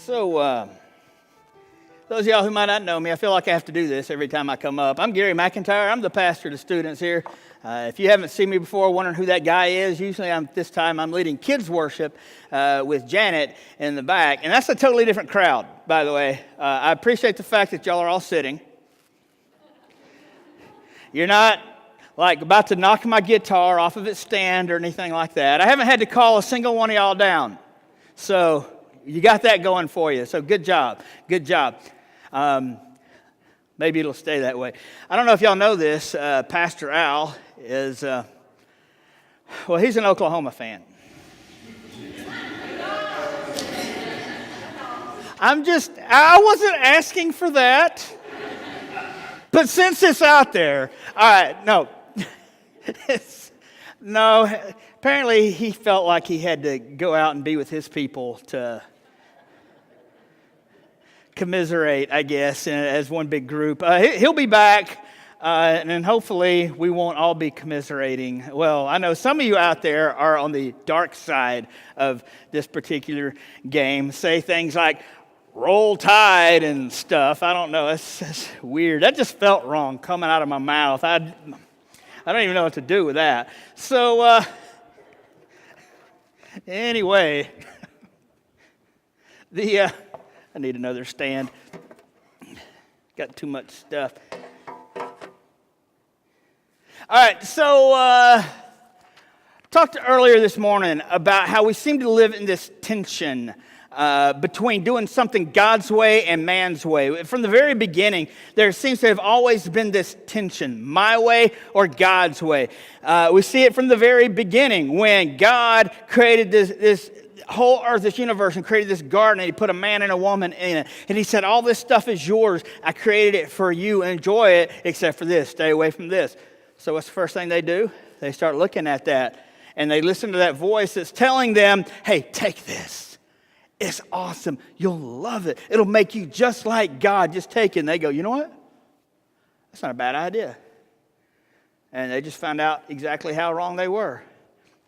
Those of y'all who might not know me, I feel like I have to do this every time I come up. I'm Gary McEntire. I'm the pastor to students here. If you haven't seen me before, wondering who that guy is, usually I'm leading kids worship with Janet in the back. And that's a totally different crowd, by the way. I appreciate the fact that y'all are all sitting. You're not like about to knock my guitar off of its stand or anything like that. I haven't had to call a single one of y'all down. So you got that going for you. So good job. Good job. Maybe it'll stay that way. I don't know if y'all know this. Pastor Al is, he's an Oklahoma fan. I wasn't asking for that. But since it's out there, all right, no. No, apparently he felt like he had to go out and be with his people to commiserate, I guess, as one big group. He'll be back, and then hopefully we won't all be commiserating. Well, I know some of you out there are on the dark side of this particular game. Say things like, roll tide and stuff. I don't know. It's weird. That just felt wrong coming out of my mouth. I don't even know what to do with that. So, anyway, I need another stand. Got too much stuff. All right, so talked earlier this morning about how we seem to live in this tension between doing something God's way and man's way. From the very beginning, there seems to have always been this tension, my way or God's way. We see it from the very beginning when God created this whole earth, this universe, and created this garden, and he put a man and a woman in it. And he said, all this stuff is yours. I created it for you. Enjoy it, except for this. Stay away from this. So what's the first thing they do? They start looking at that, and they listen to that voice that's telling them, hey, take this. It's awesome. You'll love it. It'll make you just like God. Just take it. And they go, you know what? That's not a bad idea. And they just found out exactly how wrong they were.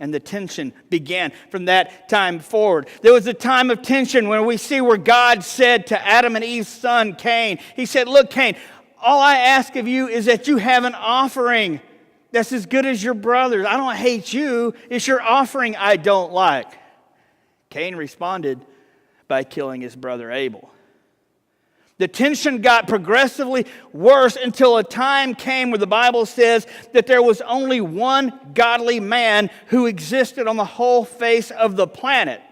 And the tension began from that time forward. There was a time of tension when we see where God said to Adam and Eve's son, Cain, he said, look, Cain, all I ask of you is that you have an offering that's as good as your brother's. I don't hate you. It's your offering I don't like. Cain responded by killing his brother Abel. The tension got progressively worse until a time came where the Bible says that there was only one godly man who existed on the whole face of the planet.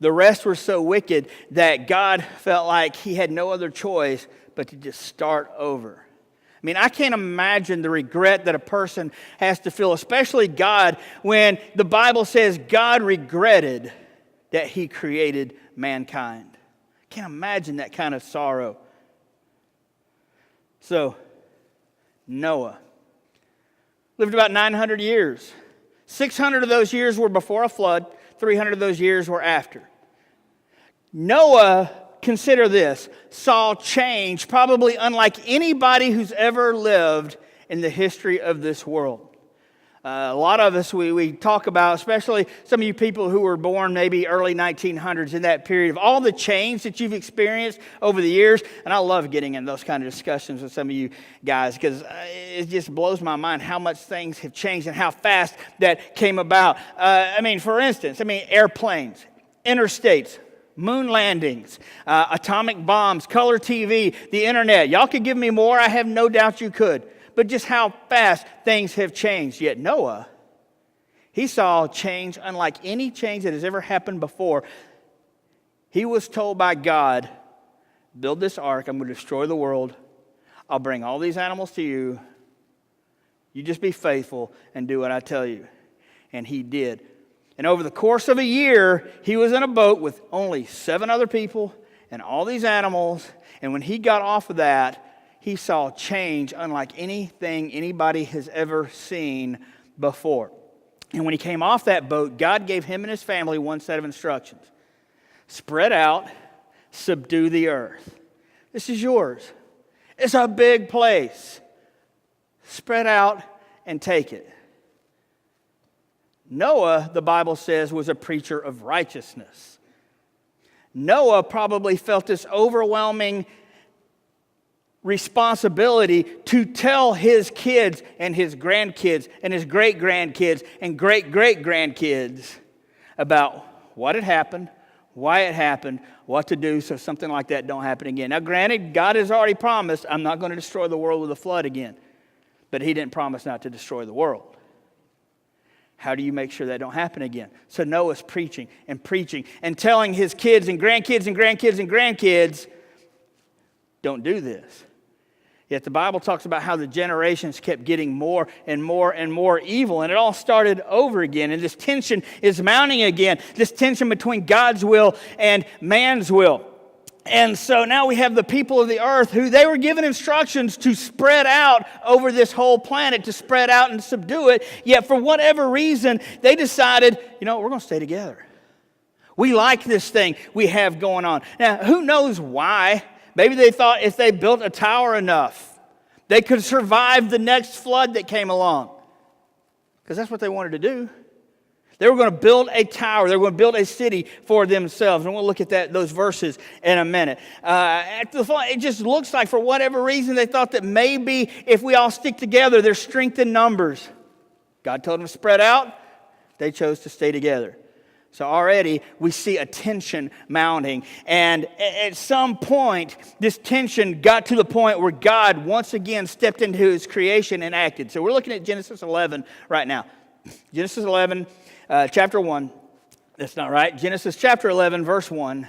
The rest were so wicked that God felt like he had no other choice but to just start over. I mean, I can't imagine the regret that a person has to feel, especially God, when the Bible says God regretted that he created mankind. Can't imagine that kind of sorrow. So, Noah lived about 900 years. 600 of those years were before a flood. 300 of those years were after. Noah, consider this, saw change probably unlike anybody who's ever lived in the history of this world. A lot of us, we talk about, especially some of you people who were born maybe early 1900s in that period, of all the change that you've experienced over the years. And I love getting in those kind of discussions with some of you guys because it just blows my mind how much things have changed and how fast that came about. For instance, airplanes, interstates, moon landings, atomic bombs, color TV, the internet. Y'all could give me more. I have no doubt you could. But just how fast things have changed. Yet Noah, he saw change unlike any change that has ever happened before. He was told by God, build this ark, I'm going to destroy the world. I'll bring all these animals to you. You just be faithful and do what I tell you. And he did. And over the course of a year, he was in a boat with only 7 other people and all these animals. And when he got off of that, he saw change unlike anything anybody has ever seen before. And when he came off that boat, God gave him and his family one set of instructions. Spread out, subdue the earth. This is yours. It's a big place. Spread out and take it. Noah, the Bible says, was a preacher of righteousness. Noah probably felt this overwhelming responsibility to tell his kids and his grandkids and his great-grandkids and great-great-grandkids about what had happened, why it happened, what to do so something like that don't happen again. Now, granted, God has already promised, I'm not going to destroy the world with a flood again. But he didn't promise not to destroy the world. How do you make sure that don't happen again? So Noah's preaching and telling his kids and grandkids and grandkids and grandkids, don't do this. Yet the Bible talks about how the generations kept getting more and more and more evil, and it all started over again. And this tension is mounting again, this tension between God's will and man's will. And so now we have the people of the earth who they were given instructions to spread out over this whole planet, to spread out and subdue it. Yet for whatever reason, they decided, we're going to stay together. We like this thing we have going on. Now, who knows why? Maybe they thought if they built a tower enough, they could survive the next flood that came along. Because that's what they wanted to do. They were going to build a tower. They were going to build a city for themselves. And we'll look at those verses in a minute. It just looks like for whatever reason they thought that maybe if we all stick together, there's strength in numbers. God told them to spread out. They chose to stay together. So already we see a tension mounting. And at some point, this tension got to the point where God once again stepped into his creation and acted. So we're looking at Genesis 11 right now. Genesis 11, chapter 1. That's not right. Genesis chapter 11, verse 1.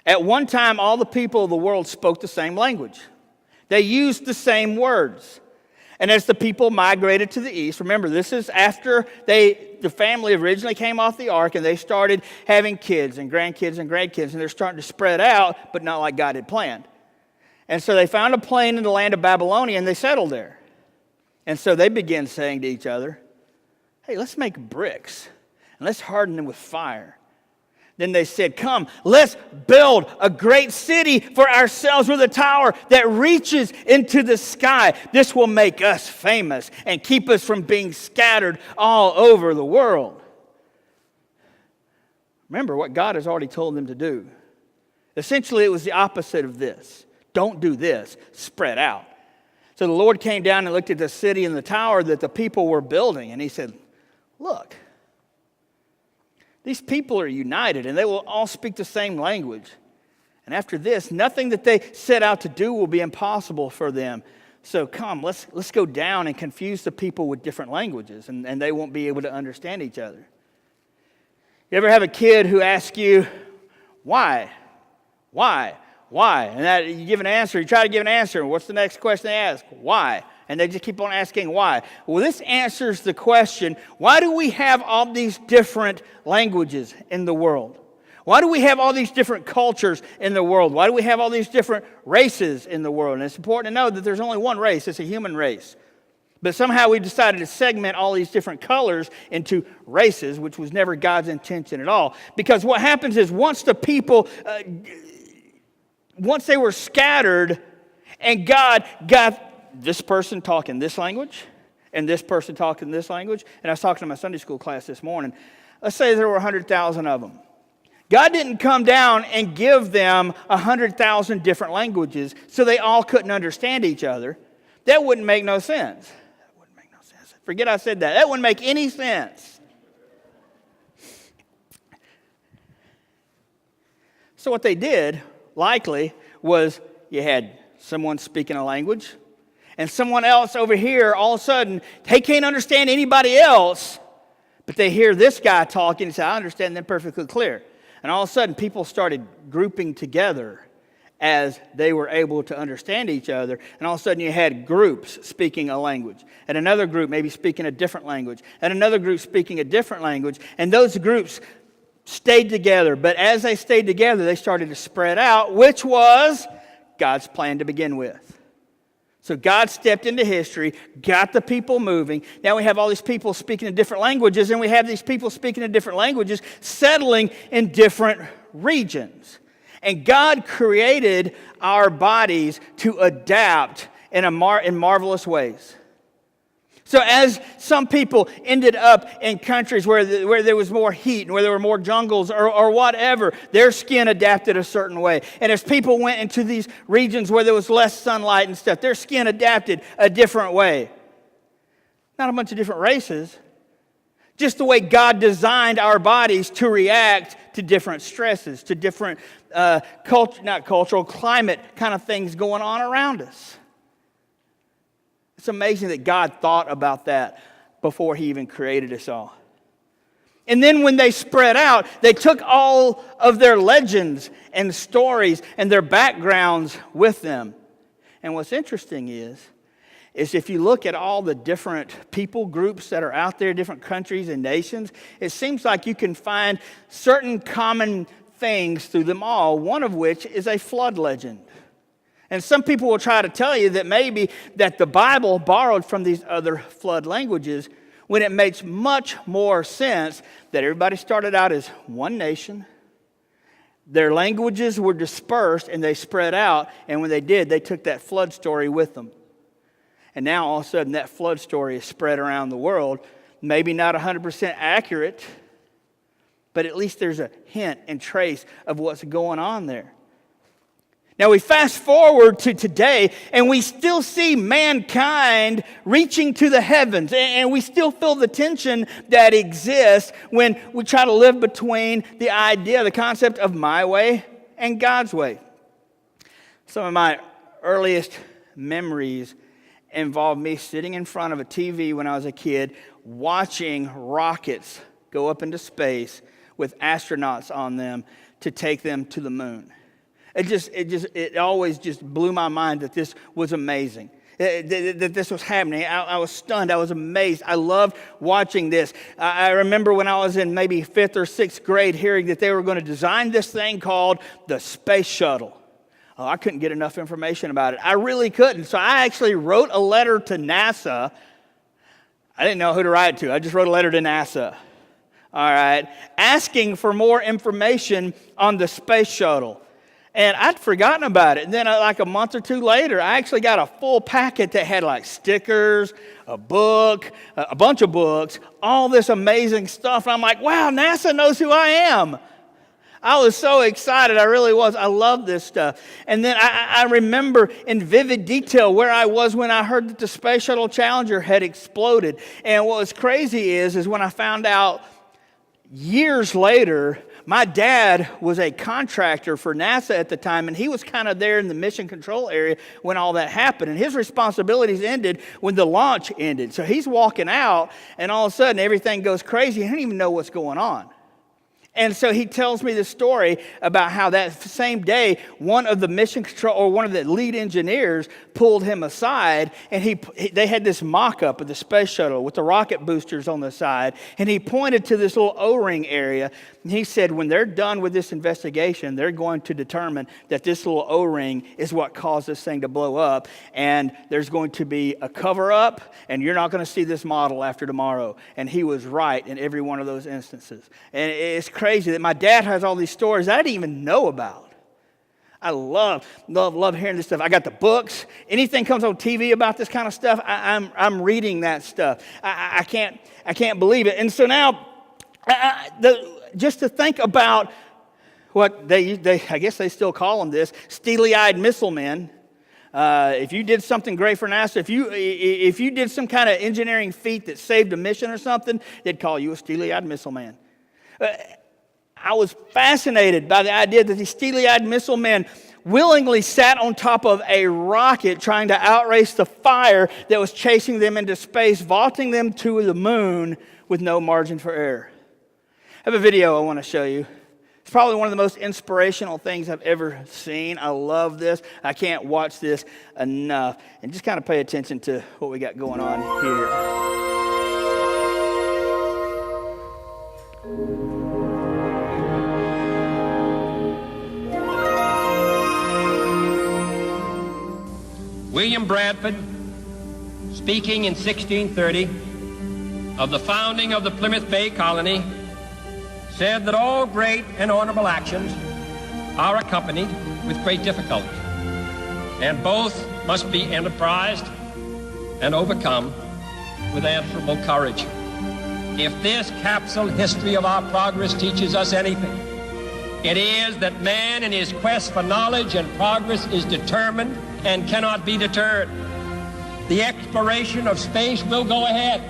At one time, all the people of the world spoke the same language. They used the same words. And as the people migrated to the east, remember, this is after the family originally came off the ark and they started having kids and grandkids, and they're starting to spread out, but not like God had planned. And so they found a plain in the land of Babylonia and they settled there. And so they began saying to each other, hey, let's make bricks and let's harden them with fire. Then they said, come, let's build a great city for ourselves with a tower that reaches into the sky. This will make us famous and keep us from being scattered all over the world. Remember what God has already told them to do. Essentially, it was the opposite of this. Don't do this. Spread out. So the Lord came down and looked at the city and the tower that the people were building. And he said, look. These people are united, and they will all speak the same language. And after this, nothing that they set out to do will be impossible for them. So come, let's go down and confuse the people with different languages, and they won't be able to understand each other. You ever have a kid who asks you, why? Why? Why? And that you give an answer, you try to give an answer, and what's the next question they ask? Why? And they just keep on asking why. Well, this answers the question, why do we have all these different languages in the world? Why do we have all these different cultures in the world? Why do we have all these different races in the world? And it's important to know that there's only one race. It's a human race. But somehow we decided to segment all these different colors into races, which was never God's intention at all. Because what happens is once the people, once they were scattered and God got this person talking this language, and this person talking this language. And I was talking to my Sunday school class this morning. Let's say there were 100,000 of them. God didn't come down and give them 100,000 different languages so they all couldn't understand each other. That wouldn't make no sense. Forget I said that. That wouldn't make any sense. So what they did, likely, was you had someone speaking a language, and someone else over here, all of a sudden, they can't understand anybody else, but they hear this guy talking and say, I understand them perfectly clear. And all of a sudden, people started grouping together as they were able to understand each other. And all of a sudden, you had groups speaking a language, and another group maybe speaking a different language, and another group speaking a different language. And those groups stayed together. But as they stayed together, they started to spread out, which was God's plan to begin with. So God stepped into history, got the people moving. Now we have all these people speaking in different languages, and we have these people speaking in different languages settling in different regions. And God created our bodies to adapt in marvelous ways. So as some people ended up in countries where there was more heat and where there were more jungles or whatever, their skin adapted a certain way. And as people went into these regions where there was less sunlight and stuff, their skin adapted a different way. Not a bunch of different races, just the way God designed our bodies to react to different stresses, to different climate kind of things going on around us. It's amazing that God thought about that before he even created us all. And then when they spread out, they took all of their legends and stories and their backgrounds with them. And what's interesting is if you look at all the different people groups that are out there, different countries and nations, it seems like you can find certain common things through them all, one of which is a flood legend. And some people will try to tell you that maybe that the Bible borrowed from these other flood languages, when it makes much more sense that everybody started out as one nation. Their languages were dispersed and they spread out. And when they did, they took that flood story with them. And now all of a sudden that flood story is spread around the world. Maybe not 100% accurate, but at least there's a hint and trace of what's going on there. Now we fast forward to today, and we still see mankind reaching to the heavens, and we still feel the tension that exists when we try to live between the concept of my way and God's way. Some of my earliest memories involve me sitting in front of a TV when I was a kid, watching rockets go up into space with astronauts on them to take them to the moon. It always just blew my mind that this was amazing, that this was happening. I was stunned. I was amazed. I loved watching this. I remember when I was in maybe 5th or 6th grade hearing that they were going to design this thing called the space shuttle. Oh, I couldn't get enough information about it. I really couldn't. So I actually wrote a letter to NASA. I didn't know who to write to. I just wrote a letter to NASA. All right, asking for more information on the space shuttle. And I'd forgotten about it. And then like a month or two later, I actually got a full packet that had like stickers, a book, a bunch of books, all this amazing stuff. And I'm like, wow, NASA knows who I am. I was so excited. I really was. I love this stuff. And then I remember in vivid detail where I was when I heard that the Space Shuttle Challenger had exploded. And what was crazy is when I found out years later, my dad was a contractor for NASA at the time, and he was kind of there in the mission control area when all that happened. And his responsibilities ended when the launch ended. So he's walking out, and all of a sudden everything goes crazy. He doesn't even know what's going on. And so he tells me the story about how that same day, one of the mission control, or one of the lead engineers pulled him aside, and they had this mock-up of the space shuttle with the rocket boosters on the side, and he pointed to this little O-ring area, and he said, when they're done with this investigation, they're going to determine that this little O-ring is what caused this thing to blow up, and there's going to be a cover-up, and you're not going to see this model after tomorrow. And he was right in every one of those instances. And it's crazy that my dad has all these stories I didn't even know about. I love hearing this stuff. I got the books. Anything comes on TV about this kind of stuff, I'm reading that stuff. I can't believe it. And so now, just to think about what I guess they still call them this, steely-eyed missile men. If you did something great for NASA, if you did some kind of engineering feat that saved a mission or something, they'd call you a steely-eyed missile man. I was fascinated by the idea that these steely-eyed missile men willingly sat on top of a rocket trying to outrace the fire that was chasing them into space, vaulting them to the moon with no margin for error. I have a video I want to show you. It's probably one of the most inspirational things I've ever seen. I love this. I can't watch this enough. And just kind of pay attention to what we got going on here. William Bradford, speaking in 1630 of the founding of the Plymouth Bay Colony, said that all great and honorable actions are accompanied with great difficulty, and both must be enterprised and overcome with answerable courage. If this capsule history of our progress teaches us anything, it is that man in his quest for knowledge and progress is determined and cannot be deterred. The exploration of space will go ahead.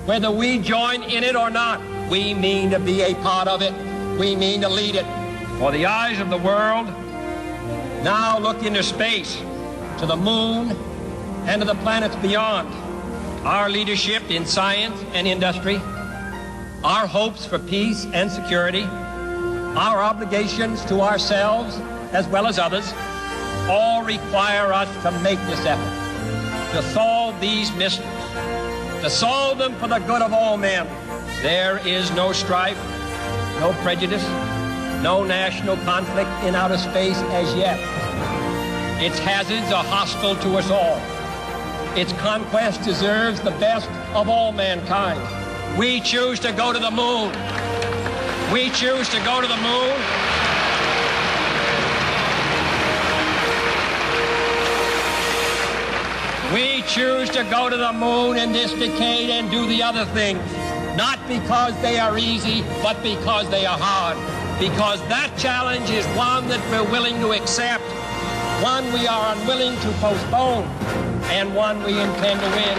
Whether we join in it or not, we mean to be a part of it. We mean to lead it. For the eyes of the world now look into space, to the moon, and to the planets beyond. Our leadership in science and industry, our hopes for peace and security, our obligations to ourselves as well as others, all require us to make this effort, to solve these mysteries, to solve them for the good of all men. There is no strife, no prejudice, no national conflict in outer space as yet. Its hazards are hostile to us all. Its conquest deserves the best of all mankind. We choose to go to the moon. We choose to go to the moon. We choose to go to the moon in this decade and do the other things, not because they are easy, but because they are hard. Because that challenge is one that we're willing to accept, one we are unwilling to postpone, and one we intend to win.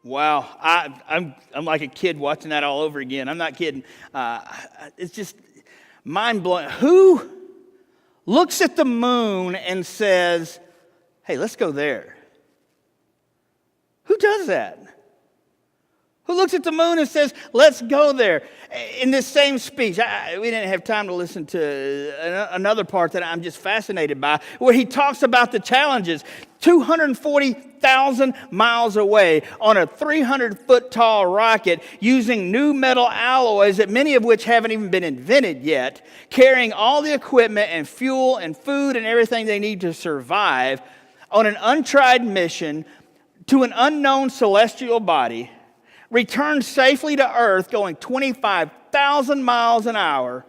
Wow, I'm like a kid watching that all over again. I'm not kidding. It's just mind-blowing. Who looks at the moon and says, hey, let's go there? Who does that? Who looks at the moon and says, let's go there? In this same speech, we didn't have time to listen to another part that I'm just fascinated by, where he talks about the challenges. 240,000 miles away on a 300-foot tall rocket using new metal alloys that many of which haven't even been invented yet, carrying all the equipment and fuel and food and everything they need to survive on an untried mission to an unknown celestial body, returned safely to Earth going 25,000 miles an hour,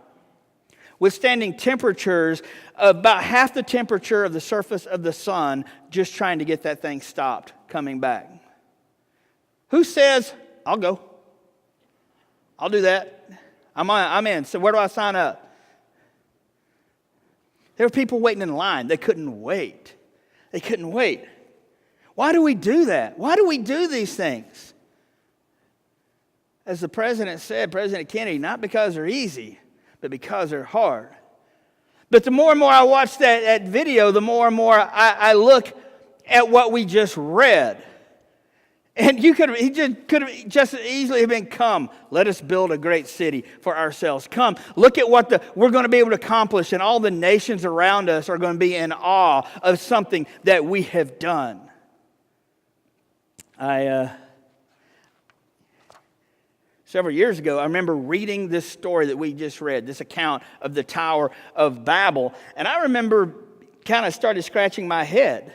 withstanding temperatures of about half the temperature of the surface of the sun, just trying to get that thing stopped coming back. Who says, I'll go. I'll do that. I'm in. So where do I sign up? There were people waiting in line. They couldn't wait. They couldn't wait. Why do we do that? Why do we do these things? As the president said, President Kennedy, not because they're easy, but because they're hard. But the more and more I watch that video, the more and more I look at what we just read. And he could have just easily have been, come, let us build a great city for ourselves. Come, look at what we're going to be able to accomplish, and all the nations around us are going to be in awe of something that we have done. Several years ago, I remember reading this story that we just read, this account of the Tower of Babel. And I remember kind of started scratching my head.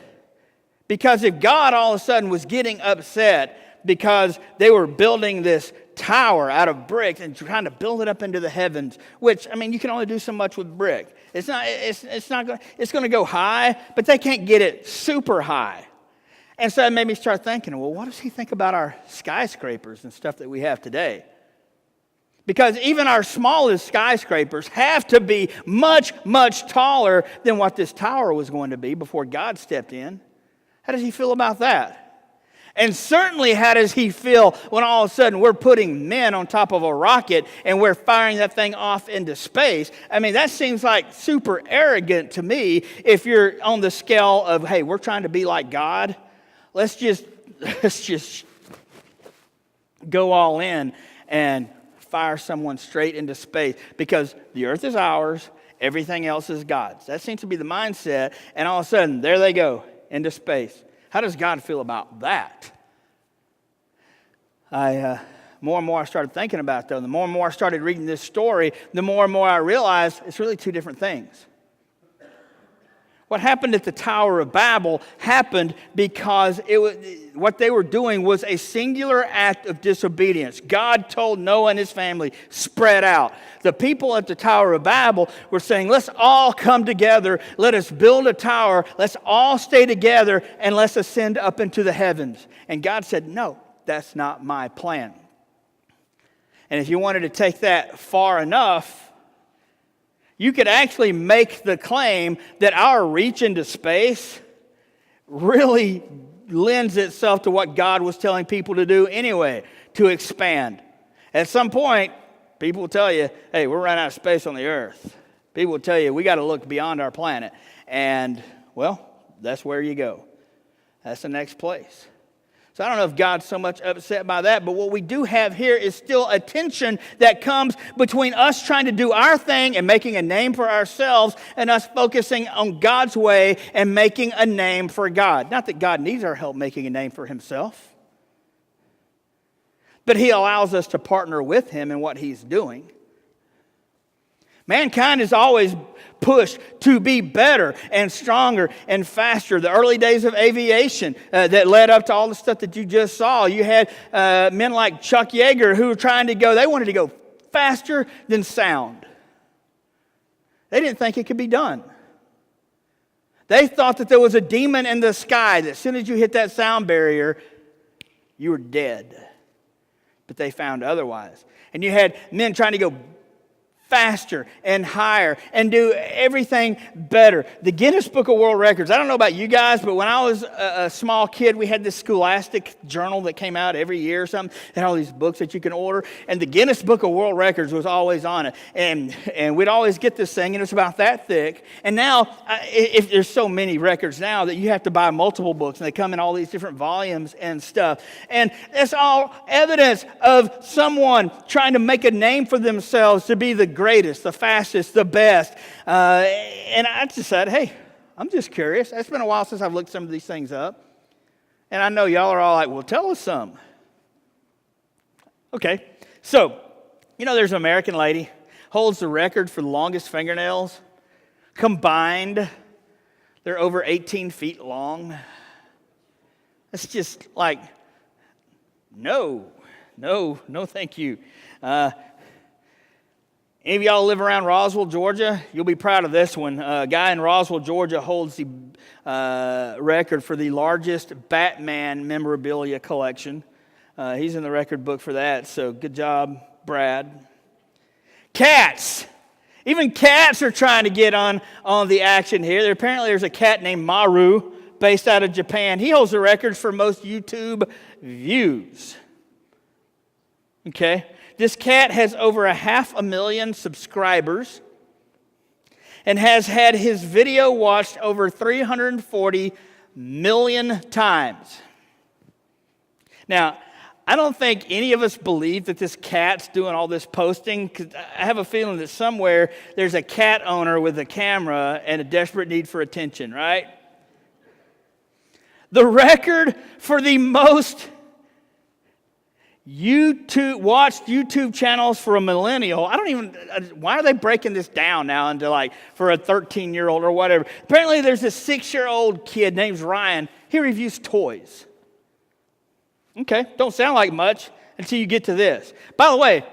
Because if God all of a sudden was getting upset because they were building this tower out of bricks and trying to build it up into the heavens, which, I mean, you can only do so much with brick. It's going to go high, but they can't get it super high. And so it made me start thinking, well, what does he think about our skyscrapers and stuff that we have today? Because even our smallest skyscrapers have to be much, much taller than what this tower was going to be before God stepped in. How does he feel about that? And certainly, how does he feel when all of a sudden we're putting men on top of a rocket and we're firing that thing off into space? I mean, that seems like super arrogant to me if you're on the scale of, hey, we're trying to be like God. Let's just go all in and fire someone straight into space because the earth is ours, everything else is God's. That seems to be the mindset, and all of a sudden, there they go into space. How does God feel about that? More and more I started thinking about it, though. The more and more I started reading this story, the more and more I realized it's really two different things. What happened at the Tower of Babel happened because what they were doing was a singular act of disobedience. God told Noah and his family, spread out. The people at the Tower of Babel were saying, let's all come together. Let us build a tower. Let's all stay together and let's ascend up into the heavens. And God said, no, that's not my plan. And if you wanted to take that far enough, you could actually make the claim that our reach into space really lends itself to what God was telling people to do anyway, to expand. At some point, people will tell you, hey, we're running out of space on the earth. People will tell you, we got to look beyond our planet. And, well, that's where you go. That's the next place. So I don't know if God's so much upset by that, but what we do have here is still a tension that comes between us trying to do our thing and making a name for ourselves and us focusing on God's way and making a name for God. Not that God needs our help making a name for himself, but he allows us to partner with him in what he's doing. Mankind is always pushed to be better and stronger and faster. The early days of aviation that led up to all the stuff that you just saw. You had men like Chuck Yeager who were trying to go, they wanted to go faster than sound. They didn't think it could be done. They thought that there was a demon in the sky, that as soon as you hit that sound barrier, you were dead. But they found otherwise. And you had men trying to go faster and higher and do everything better. The Guinness Book of World Records, I don't know about you guys, but when I was a small kid, we had this Scholastic journal that came out every year or something. It had all these books that you can order, and the Guinness Book of World Records was always on it. And we'd always get this thing, and it's about that thick. And now, if there's so many records now that you have to buy multiple books, and they come in all these different volumes and stuff. And it's all evidence of someone trying to make a name for themselves to be the greatest, the fastest, the best. And I decided, hey, I'm just curious. It's been a while since I've looked some of these things up. And I know y'all are all like, well, tell us some. Okay. So, there's an American lady, holds the record for the longest fingernails. Combined, they're over 18 feet long. It's just like, no, thank you. Any of y'all live around Roswell, Georgia? You'll be proud of this one. A guy in Roswell, Georgia holds the record for the largest Batman memorabilia collection. He's in the record book for that, so good job, Brad. Cats. Even cats are trying to get on the action here. Apparently there's a cat named Maru based out of Japan. He holds the record for most YouTube views. Okay. This cat has over 500,000 subscribers and has had his video watched over 340 million times. Now, I don't think any of us believe that this cat's doing all this posting, because I have a feeling that somewhere there's a cat owner with a camera and a desperate need for attention, right? The record for the most watched YouTube channels for a millennial. Why are they breaking this down now into for a 13-year-old or whatever? Apparently there's this 6-year-old kid named Ryan. He reviews toys. Okay, don't sound like much until you get to this. By the way,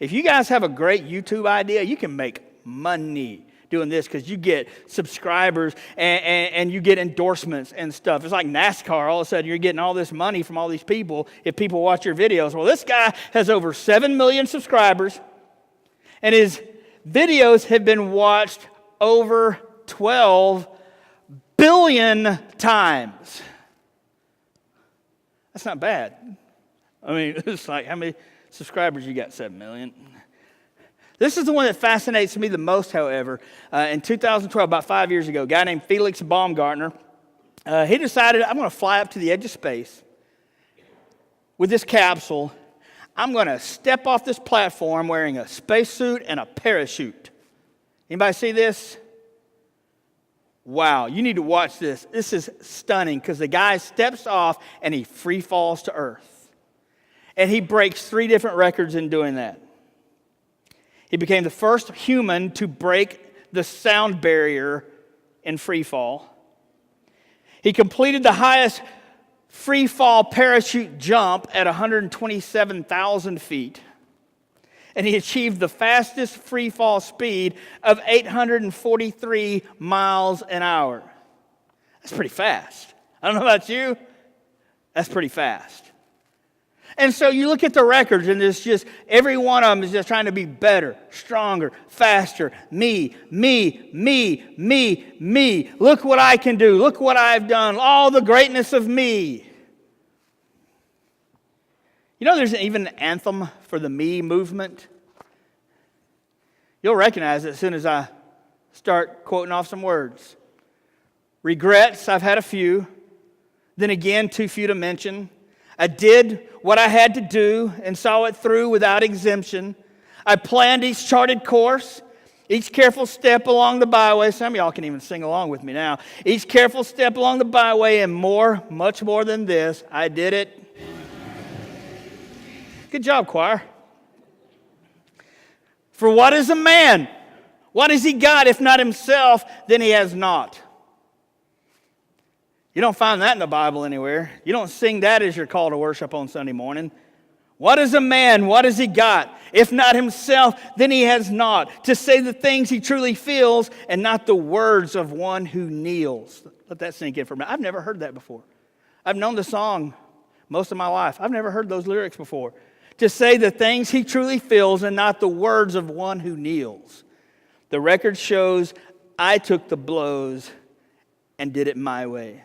if you guys have a great YouTube idea, you can make money doing this because you get subscribers and you get endorsements and stuff. It's like NASCAR. All of a sudden, you're getting all this money from all these people if people watch your videos. Well, this guy has over 7 million subscribers, and his videos have been watched over 12 billion times. That's not bad. I mean, it's like, how many subscribers you got? 7 million. This is the one that fascinates me the most, however. In 2012, about 5 years ago, a guy named Felix Baumgartner, he decided, I'm going to fly up to the edge of space with this capsule. I'm going to step off this platform wearing a spacesuit and a parachute. Anybody see this? Wow, you need to watch this. This is stunning because the guy steps off and he free falls to Earth. And he breaks 3 different records in doing that. He became the first human to break the sound barrier in free fall. He completed the highest free fall parachute jump at 127,000 feet. And he achieved the fastest free fall speed of 843 miles an hour. That's pretty fast. I don't know about you. That's pretty fast. And so you look at the records, and it's just every one of them is just trying to be better, stronger, faster. Me. Look what I can do. Look what I've done. All the greatness of me. You know, there's even an anthem for the me movement. You'll recognize it as soon as I start quoting off some words. Regrets, I've had a few. Then again, too few to mention. I did what I had to do and saw it through without exemption. I planned each charted course, each careful step along the byway. Some of y'all can even sing along with me now. Each careful step along the byway, and more, much more than this, I did it. Good job, choir. For what is a man? What has he got if not himself? Then he has not. You don't find that in the Bible anywhere. You don't sing that as your call to worship on Sunday morning. What is a man? What has he got? If not himself, then he has not. To say the things he truly feels and not the words of one who kneels. Let that sink in for a minute. I've never heard that before. I've known the song most of my life. I've never heard those lyrics before. To say the things he truly feels and not the words of one who kneels. The record shows I took the blows and did it my way.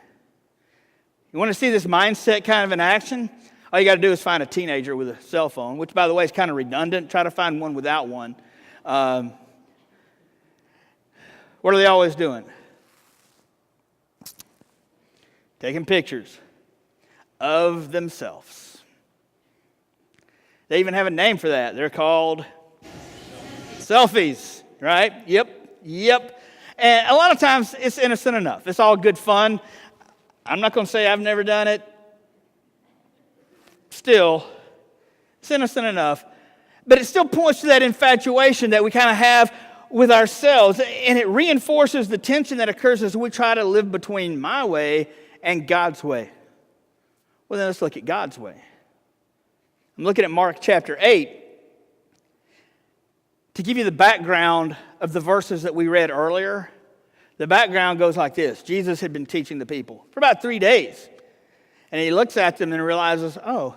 You want to see this mindset kind of in action? All you got to do is find a teenager with a cell phone, which, by the way, is kind of redundant. Try to find one without one. What are they always doing? Taking pictures of themselves. They even have a name for that. They're called selfies, right? Yep. And a lot of times it's innocent enough. It's all good fun. I'm not going to say I've never done it. Still, it's innocent enough. But it still points to that infatuation that we kind of have with ourselves. And it reinforces the tension that occurs as we try to live between my way and God's way. Well, then let's look at God's way. I'm looking at Mark chapter 8 to give you the background of the verses that we read earlier. The background goes like this. Jesus had been teaching the people for about 3 days. And he looks at them and realizes, oh,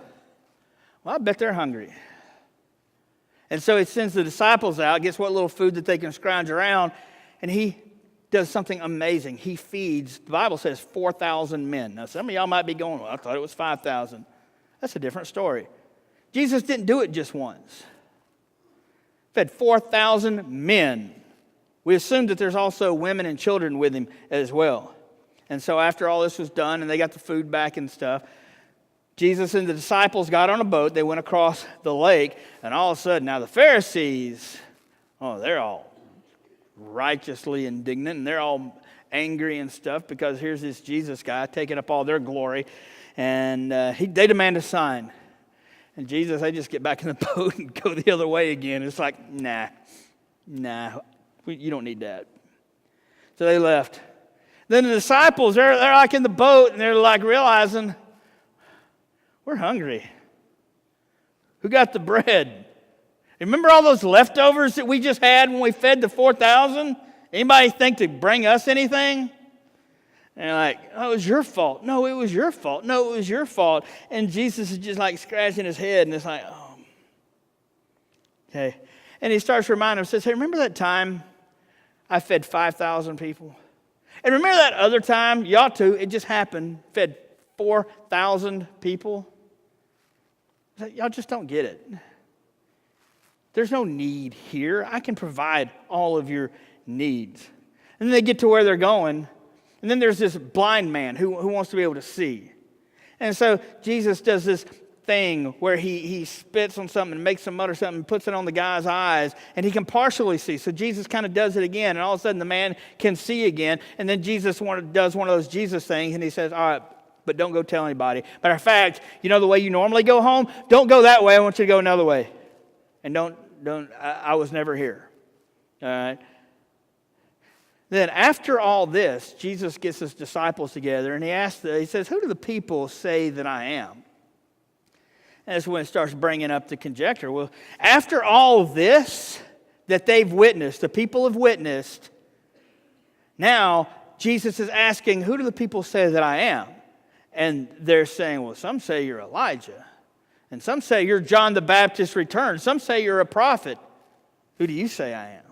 well, I bet they're hungry. And so he sends the disciples out, gets what little food that they can scrounge around, and he does something amazing. He feeds, the Bible says, 4,000 men. Now, some of y'all might be going, well, I thought it was 5,000. That's a different story. Jesus didn't do it just once. Fed 4,000 men. We assume that there's also women and children with him as well. And so after all this was done and they got the food back and stuff, Jesus and the disciples got on a boat. They went across the lake. And all of a sudden, now the Pharisees, they're all righteously indignant. And they're all angry and stuff because here's this Jesus guy taking up all their glory. And they demand a sign. And Jesus, they just get back in the boat and go the other way again. It's like, nah. You don't need that. So they left. Then the disciples, they're like in the boat, and they're like realizing, we're hungry. Who got the bread? Remember all those leftovers that we just had when we fed the 4,000? Anybody think to bring us anything? And they're like, oh, it was your fault. No, it was your fault. No, it was your fault. And Jesus is just like scratching his head, and it's like, oh. Okay. And he starts reminding them, says, hey, remember that time I fed 5,000 people? And remember that other time, y'all too, it just happened, fed 4,000 people? Y'all just don't get it. There's no need here. I can provide all of your needs. And then they get to where they're going, and then there's this blind man who wants to be able to see. And so Jesus does this thing where he spits on something and makes some mud or something and puts it on the guy's eyes, and he can partially see. So Jesus kind of does it again, and all of a sudden the man can see again. And then Jesus does one of those Jesus things, and he says, all right, but don't go tell anybody. Matter of fact, you know the way you normally go home? Don't go that way. I want you to go another way. And I was never here. All right? Then after all this, Jesus gets his disciples together and he says, who do the people say that I am? And that's when it starts bringing up the conjecture. Well, after all this that they've witnessed, the people have witnessed, now Jesus is asking, who do the people say that I am? And they're saying, well, some say you're Elijah. And some say you're John the Baptist returned. Some say you're a prophet. Who do you say I am?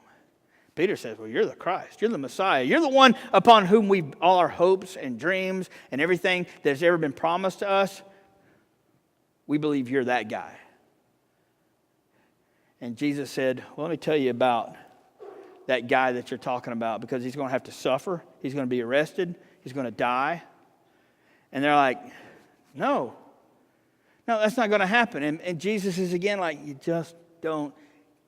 Peter says, well, you're the Christ. You're the Messiah. You're the one upon whom all our hopes and dreams and everything that's ever been promised to us, we believe you're that guy. And Jesus said, well, let me tell you about that guy that you're talking about, because he's going to have to suffer. He's going to be arrested. He's going to die. And they're like, no, that's not going to happen. And Jesus is again like, you just don't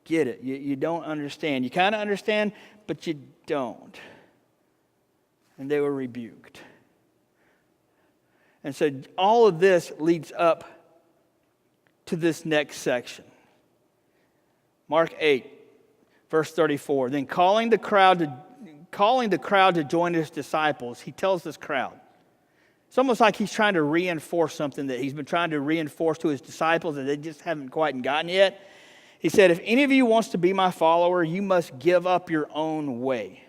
get it. You don't understand. You kind of understand, but you don't. And they were rebuked. And so all of this leads up to this next section. Mark 8, verse 34. Then calling the crowd to join his disciples, he tells this crowd. It's almost like he's trying to reinforce something that he's been trying to reinforce to his disciples that they just haven't quite gotten yet. He said, if any of you wants to be my follower, you must give up your own way.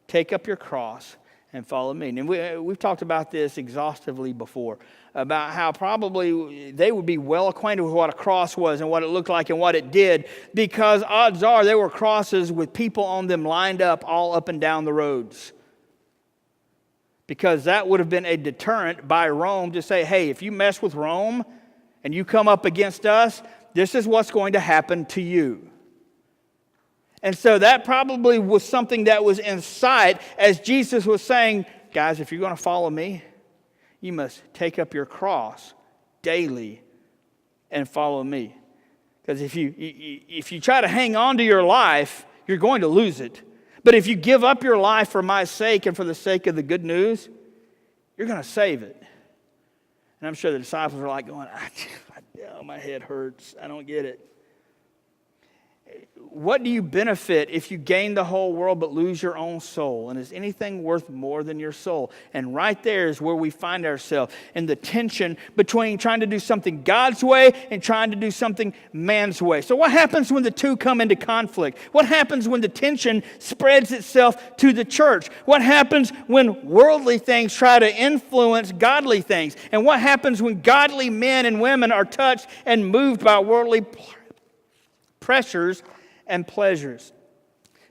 Take up your cross and follow me. And we've talked about this exhaustively before, about how probably they would be well acquainted with what a cross was and what it looked like and what it did, because odds are there were crosses with people on them lined up all up and down the roads. Because that would have been a deterrent by Rome to say, hey, if you mess with Rome and you come up against us, this is what's going to happen to you. And so that probably was something that was in sight as Jesus was saying, guys, if you're going to follow me, you must take up your cross daily and follow me. Because if you try to hang on to your life, you're going to lose it. But if you give up your life for my sake and for the sake of the good news, you're going to save it. And I'm sure the disciples are like going, my head hurts. I don't get it. What do you benefit if you gain the whole world but lose your own soul? And is anything worth more than your soul? And right there is where we find ourselves, in the tension between trying to do something God's way and trying to do something man's way. So what happens when the two come into conflict? What happens when the tension spreads itself to the church? What happens when worldly things try to influence godly things? And what happens when godly men and women are touched and moved by worldly pressures and pleasures?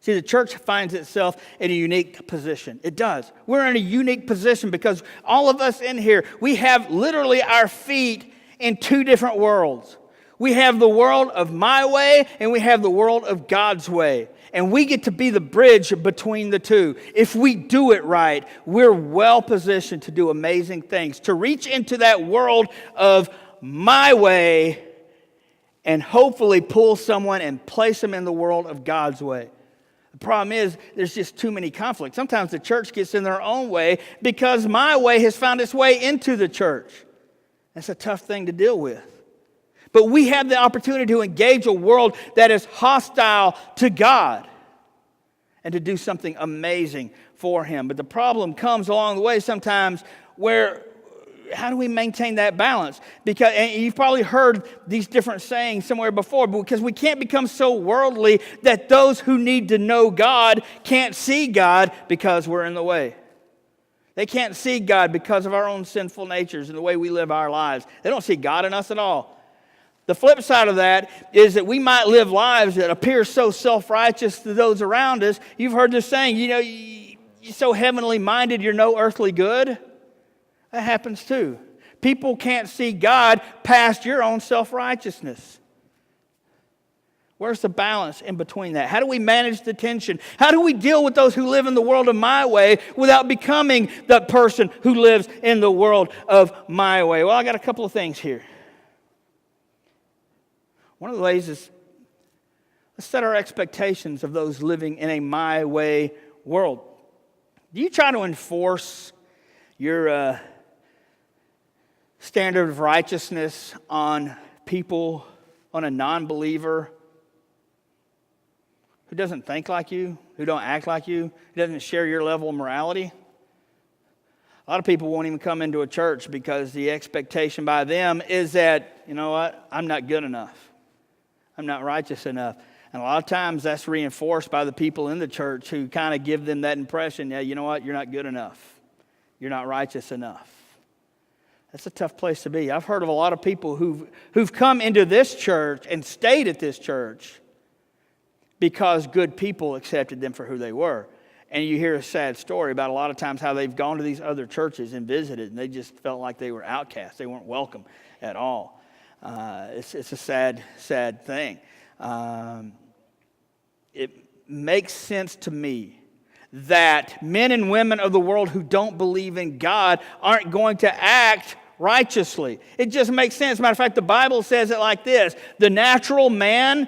See, the church finds itself in a unique position. It does. We're in a unique position because all of us in here, we have literally our feet in two different worlds. We have the world of my way and we have the world of God's way. And we get to be the bridge between the two. If we do it right, we're well positioned to do amazing things, to reach into that world of my way and hopefully pull someone and place them in the world of God's way. The problem is there's just too many conflicts. Sometimes the church gets in their own way because my way has found its way into the church. That's a tough thing to deal with. But we have the opportunity to engage a world that is hostile to God and to do something amazing for Him. But the problem comes along the way sometimes where, how do we maintain that balance? Because, and you've probably heard these different sayings somewhere before, because we can't become so worldly that those who need to know God can't see God because we're in the way. They can't see God because of our own sinful natures and the way we live our lives. They don't see God in us at all. The flip side of that is that we might live lives that appear so self-righteous to those around us. You've heard this saying, you're so heavenly minded, you're no earthly good. That happens too. People can't see God past your own self-righteousness. Where's the balance in between that? How do we manage the tension? How do we deal with those who live in the world of my way without becoming the person who lives in the world of my way? Well, I got a couple of things here. One of the ways is, let's set our expectations of those living in a my way world. Do you try to enforce your standard of righteousness on people, on a non-believer who doesn't think like you, who don't act like you, who doesn't share your level of morality. A lot of people won't even come into a church because the expectation by them is that, you know what, I'm not good enough. I'm not righteous enough. And a lot of times that's reinforced by the people in the church who kind of give them that impression, yeah, you know what, you're not good enough. You're not righteous enough. That's a tough place to be. I've heard of a lot of people who've come into this church and stayed at this church because good people accepted them for who they were. And you hear a sad story about a lot of times how they've gone to these other churches and visited, and they just felt like they were outcasts. They weren't welcome at all. It's a sad, sad thing. It makes sense to me that men and women of the world who don't believe in God aren't going to act righteously. It just makes sense. As a matter of fact, the Bible says it like this: the natural man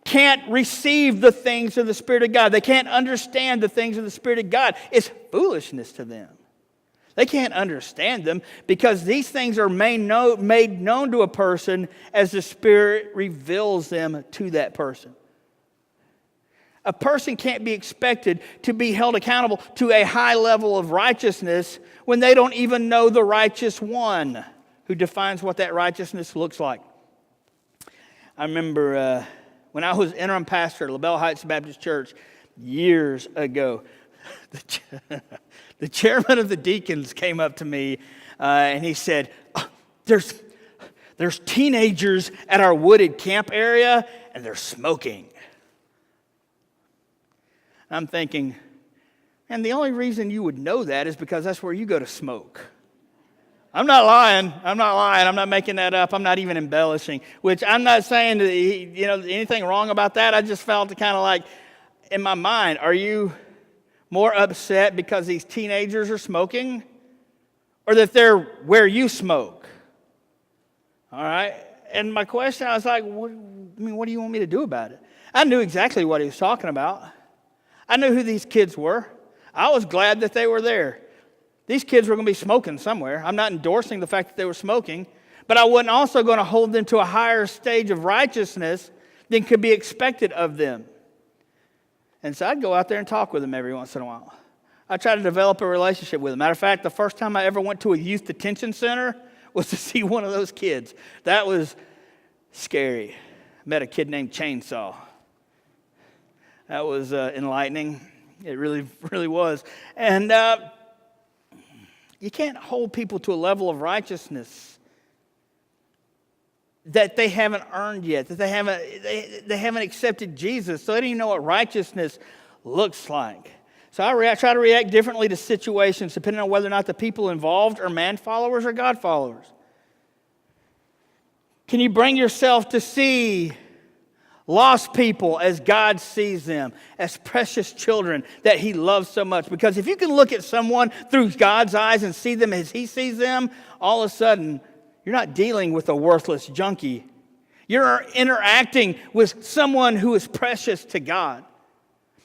can't receive the things of the Spirit of God. They can't understand the things of the Spirit of God. It's foolishness to them. They can't understand them because these things are made known to a person as the Spirit reveals them to that person. A person can't be expected to be held accountable to a high level of righteousness when they don't even know the righteous one who defines what that righteousness looks like. I remember when I was interim pastor at LaBelle Heights Baptist Church years ago, the chairman of the deacons came up to me and he said, there's teenagers at our wooded camp area and they're smoking. I'm thinking, and the only reason you would know that is because that's where you go to smoke. I'm not lying. I'm not making that up. I'm not even embellishing, which I'm not saying anything wrong about that. I just felt kind of like, in my mind, are you more upset because these teenagers are smoking or that they're where you smoke? All right. And my question, I was like, what do you want me to do about it? I knew exactly what he was talking about. I knew who these kids were. I was glad that they were there. These kids were going to be smoking somewhere. I'm not endorsing the fact that they were smoking, but I wasn't also going to hold them to a higher stage of righteousness than could be expected of them. And so I'd go out there and talk with them every once in a while. I try to develop a relationship with them. Matter of fact, the first time I ever went to a youth detention center was to see one of those kids. That was scary. I met a kid named Chainsaw. That was enlightening. It really, really was. And you can't hold people to a level of righteousness that they haven't earned yet, that they haven't accepted Jesus, so they don't even know what righteousness looks like. So I try to react differently to situations depending on whether or not the people involved are man followers or God followers. Can you bring yourself to see lost people as God sees them, as precious children that He loves so much? Because if you can look at someone through God's eyes and see them as He sees them, all of a sudden, you're not dealing with a worthless junkie. You're interacting with someone who is precious to God.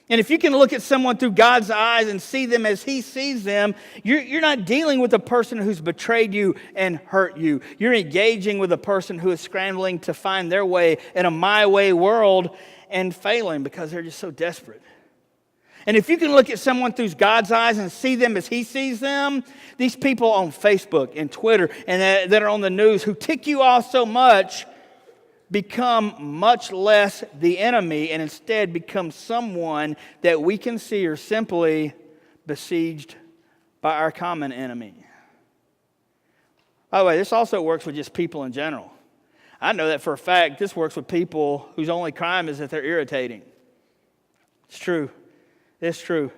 And if you can look at someone through God's eyes and see them as He sees them, you're not dealing with a person who's betrayed you and hurt you. You're engaging with a person who is scrambling to find their way in a my way world and failing because they're just so desperate. And if you can look at someone through God's eyes and see them as He sees them, these people on Facebook and Twitter and that are on the news who tick you off so much become much less the enemy and instead become someone that we can see are simply besieged by our common enemy. By the way, this also works with just people in general. I know that for a fact. This works with people whose only crime is that they're irritating. It's true. It's true.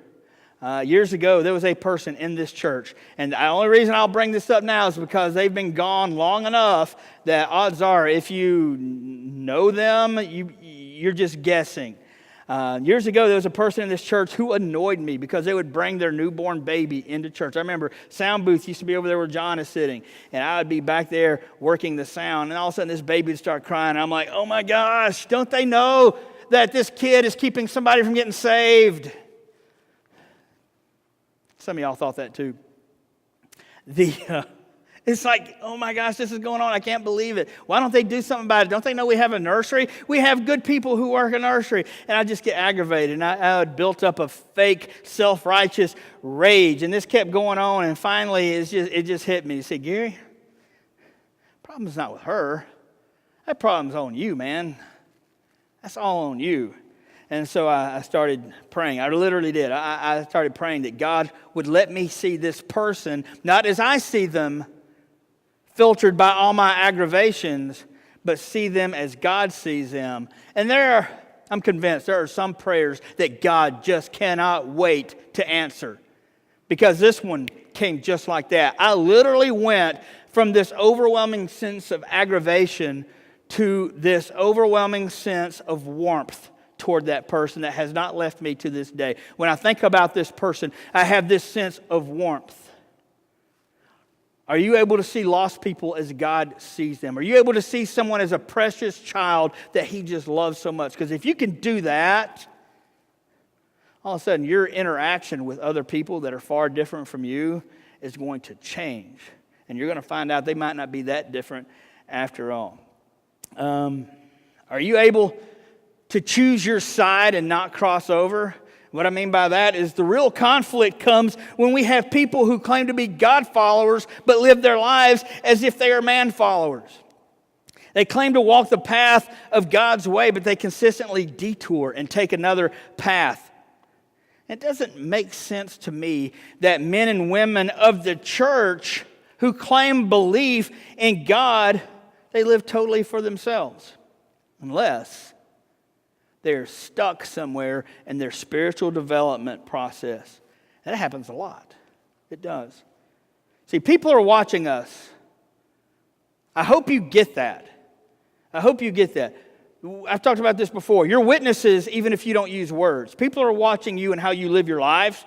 Years ago, there was a person in this church, and the only reason I'll bring this up now is because they've been gone long enough that odds are if you know them, you're just guessing. Years ago, there was a person in this church who annoyed me because they would bring their newborn baby into church. I remember sound booth used to be over there where John is sitting, and I would be back there working the sound, and all of a sudden this baby would start crying. And I'm like, oh my gosh, don't they know that this kid is keeping somebody from getting saved? Some of y'all thought that too. It's like, oh my gosh, this is going on. I can't believe it. Why don't they do something about it? Don't they know we have a nursery? We have good people who work in a nursery. And I just get aggravated. And I had built up a fake, self-righteous rage. And this kept going on. And finally, it just hit me. You say, Gary, the problem's not with her. That problem's on you, man. That's all on you. And so I started praying. I literally did. I started praying that God would let me see this person, not as I see them, filtered by all my aggravations, but see them as God sees them. And I'm convinced there are some prayers that God just cannot wait to answer. Because this one came just like that. I literally went from this overwhelming sense of aggravation to this overwhelming sense of warmth toward that person that has not left me to this day. When I think about this person, I have this sense of warmth. Are you able to see lost people as God sees them? Are you able to see someone as a precious child that He just loves so much? Because if you can do that, all of a sudden your interaction with other people that are far different from you is going to change. And you're going to find out they might not be that different after all. Are you able to choose your side and not cross over? What I mean by that is the real conflict comes when we have people who claim to be God followers but live their lives as if they are man followers. They claim to walk the path of God's way, but they consistently detour and take another path. It doesn't make sense to me that men and women of the church who claim belief in God, they live totally for themselves, unless they're stuck somewhere in their spiritual development process. And that happens a lot. It does. See, people are watching us. I hope you get that. I hope you get that. I've talked about this before. You're witnesses even if you don't use words. People are watching you and how you live your lives.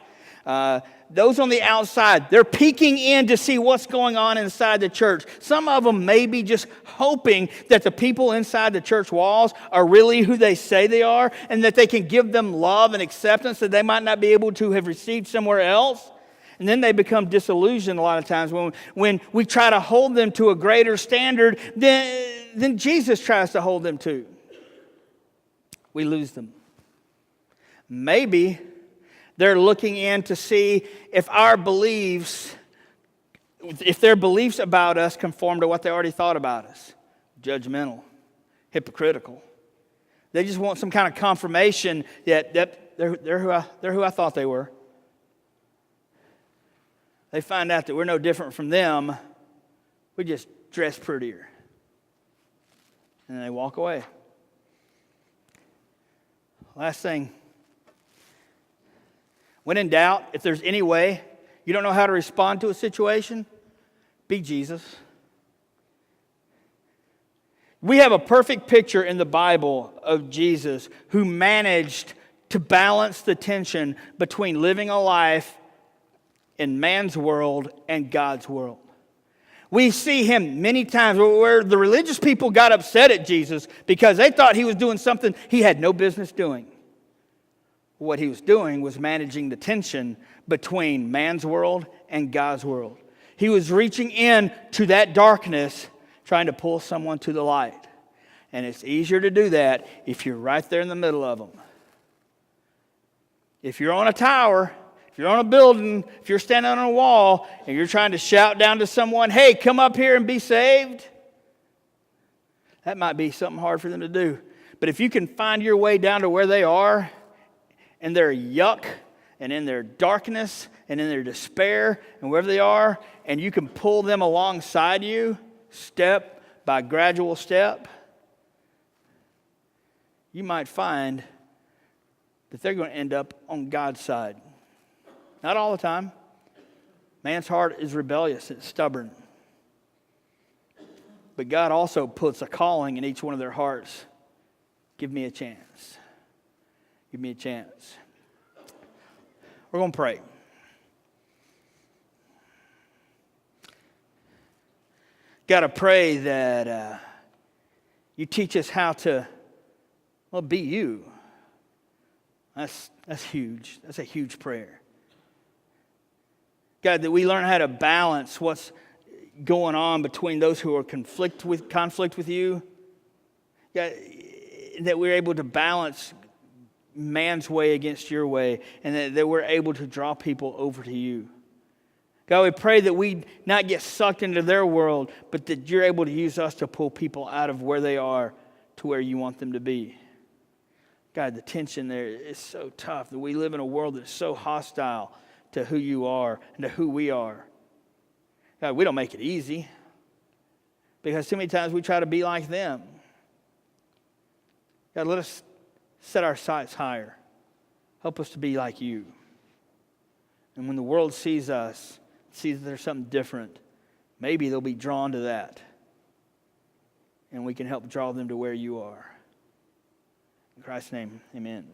Those on the outside, they're peeking in to see what's going on inside the church. Some of them may be just hoping that the people inside the church walls are really who they say they are, and that they can give them love and acceptance that they might not be able to have received somewhere else. And then they become disillusioned a lot of times when we try to hold them to a greater standard than Jesus tries to hold them to. We lose them. Maybe they're looking in to see if their beliefs about us conform to what they already thought about us. Judgmental, hypocritical. They just want some kind of confirmation that they're who I thought they were. They find out that we're no different from them. We just dress prettier. And they walk away. Last thing. When in doubt, if there's any way you don't know how to respond to a situation, be Jesus. We have a perfect picture in the Bible of Jesus who managed to balance the tension between living a life in man's world and God's world. We see him many times where the religious people got upset at Jesus because they thought he was doing something he had no business doing. What he was doing was managing the tension between man's world and God's world. He was reaching in to that darkness, trying to pull someone to the light. And it's easier to do that if you're right there in the middle of them. If you're on a tower, if you're on a building, if you're standing on a wall, and you're trying to shout down to someone, hey, come up here and be saved, that might be something hard for them to do. But if you can find your way down to where they are, in their yuck, and in their darkness, and in their despair, and wherever they are, and you can pull them alongside you, step by gradual step, you might find that they're going to end up on God's side. Not all the time. Man's heart is rebellious, it's stubborn. But God also puts a calling in each one of their hearts. Give me a chance. Give me a chance. We're going to pray. God, I pray that you teach us how to, be you. That's huge. That's a huge prayer. God, that we learn how to balance what's going on between those who are conflict with you. God, that we're able to balance man's way against your way, and that we're able to draw people over to you. God, we pray that we not get sucked into their world, but that you're able to use us to pull people out of where they are to where you want them to be. God, the tension there is so tough that we live in a world that is so hostile to who you are and to who we are. God, we don't make it easy because too many times we try to be like them. God, let us set our sights higher. Help us to be like you. And when the world sees us, sees that there's something different, maybe they'll be drawn to that. And we can help draw them to where you are. In Christ's name, amen.